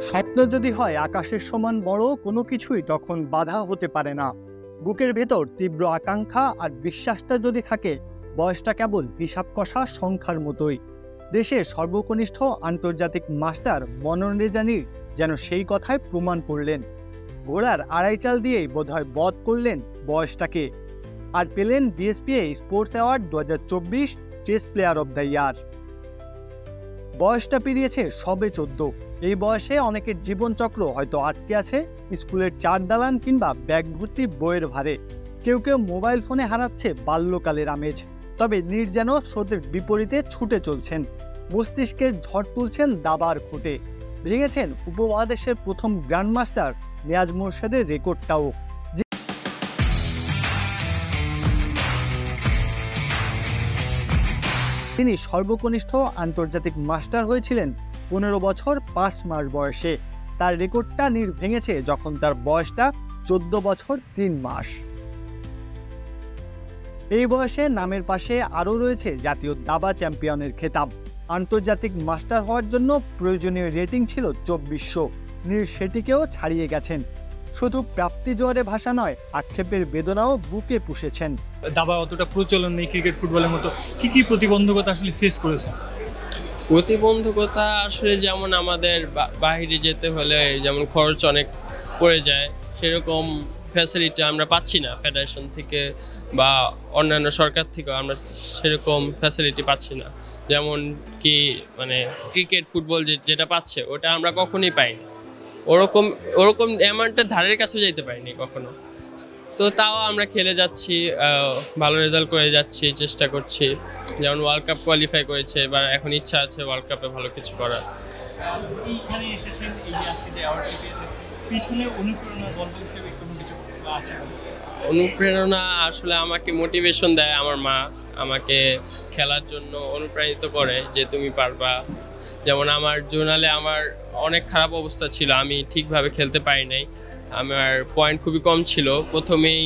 স্বপ্ন যদি হয় আকাশের সমান বড়, কোনো কিছুই তখন বাধা হতে পারে না। বুকের ভেতর তীব্র আকাঙ্ক্ষা আর বিশ্বাসটা যদি থাকে, বয়সটা কেবল হিসাব কষা সংখ্যার মতোই। দেশের সর্বকনিষ্ঠ আন্তর্জাতিক মাস্টার মনন রেজানি যেন সেই কথায় প্রমাণ করলেন। ঘোড়ার আড়াই চাল দিয়েই বোধহয় বধ করলেন বয়সটাকে, আর পেলেন BSPA sports award 2024 chess player of the year. বয়সটা পেরিয়েছে সবে 14। এই বয়সে অনেকের জীবনচক্র হয়তো আটকে আছে স্কুলের চার দালান কিংবা ব্যাগ ভর্তি বইয়ের ভারে। কেউ কেউ মোবাইল ফোনে হারাচ্ছে বাল্যকালের আমেজ, তবে নীর যেন স্রোতের বিপরীতে ছুটে চলছেন। মস্তিষ্কের ঝড় তুলছেন দাবার খুঁটে, ভেঙেছেন উপমহাদেশের প্রথম গ্র্যান্ডমাস্টার নিয়াজ মোরশেদের রেকর্ডটাও। তিনি সর্বকনিষ্ঠ আন্তর্জাতিক মাস্টার হয়েছিলেন 15 বছর 5 মাস বয়সে। তার রেকর্ডটা নীর ভেঙেছে যখন তার বয়সটা 14 বছর 3 মাস। এই বয়সে নামের পাশে আরও রয়েছে জাতীয় দাবা চ্যাম্পিয়নের খেতাব। আন্তর্জাতিক মাস্টার হওয়ার জন্য প্রয়োজনীয় রেটিং ছিল 2400। নীর সেটিকেও ছাড়িয়ে গেছেন। শুধু প্রাপ্তি জোয়ারে ভাষা নয়, আক্ষেপের বেদনাও বুকে পুষেছেন। দাবা অতটা প্রচলন নেই ক্রিকেট ফুটবলের মতো, কি প্রতিবন্ধকতা আসলে ফেস করেছেন? প্রতিবন্ধকতা আসলে যেমন আমাদের বাইরে যেতে হলে যেমন খরচ অনেক পড়ে যায়, সেরকম ফ্যাসিলিটি আমরা পাচ্ছি না ফেডারেশন থেকে বা অন্যান্য সরকার থেকেও আমরা সেরকম ফ্যাসিলিটি পাচ্ছি না। যেমন কি মানে ক্রিকেট ফুটবল যেটা পাচ্ছে ওটা আমরা কখনোই পাইনি, ওরকম অ্যামাউন্টের ধারের কাছেও যেতে পারিনি কখনো। তো তাও আমরা খেলে যাচ্ছি, ভালো রেজাল্ট করে যাচ্ছি, চেষ্টা করছি। যেমন ওয়ার্ল্ড কাপ কোয়ালিফাই করেছে, এবার এখন ইচ্ছা আছে ওয়ার্ল্ড কাপে ভালো কিছু করার। এইখানে এসেছেন, এই যে আজকে যে অ্যাওয়ার্ডটি পেয়েছেন, পিছনে অনুপ্রেরণা বন্ধু হিসেবে কোনো কিছু আছে? অনুপ্রেরণা আসলে আমাকে মোটিভেশন দেয় আমার মা, আমাকে খেলার জন্য অনুপ্রাণিত করে যে তুমি পারবা। যেমন আমার জোনালে আমার অনেক খারাপ অবস্থা ছিল, আমি ঠিকভাবে খেলতে পারি নাই, আমার পয়েন্ট খুবই কম ছিল। প্রথমেই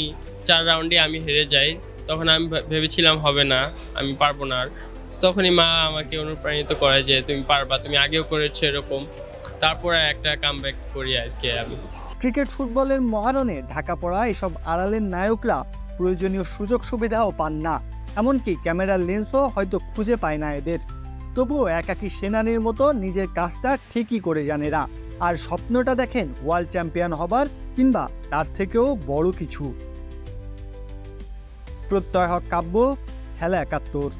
4 রাউন্ডে আমি হেরে যাই, তখন আমি ভেবেছিলাম হবে না, আমি পারবো না। আর তখনই মা আমাকে অনুপ্রাণিত করে যে তুমি পারবা, তুমি আগেও করেছো এরকম। তারপরে একটা কামব্যাক করি আর কি আমি। ক্রিকেট ফুটবলের মহারণে ঢাকা পড়া এসব আড়ালের নায়করা প্রয়োজনীয় সুযোগ সুবিধাও পান না, এমনকি ক্যামেরার লেন্সও হয়তো খুঁজে পায় না এদের। তবুও একাকী সেনানীর মতো নিজের কাজটা ঠিকই করে যান এরা, আর স্বপ্নটা দেখেন ওয়ার্ল্ড চ্যাম্পিয়ন হবার কিংবা তার থেকেও বড় কিছু। প্রত্যয় হক কাব্য, খেলা 71।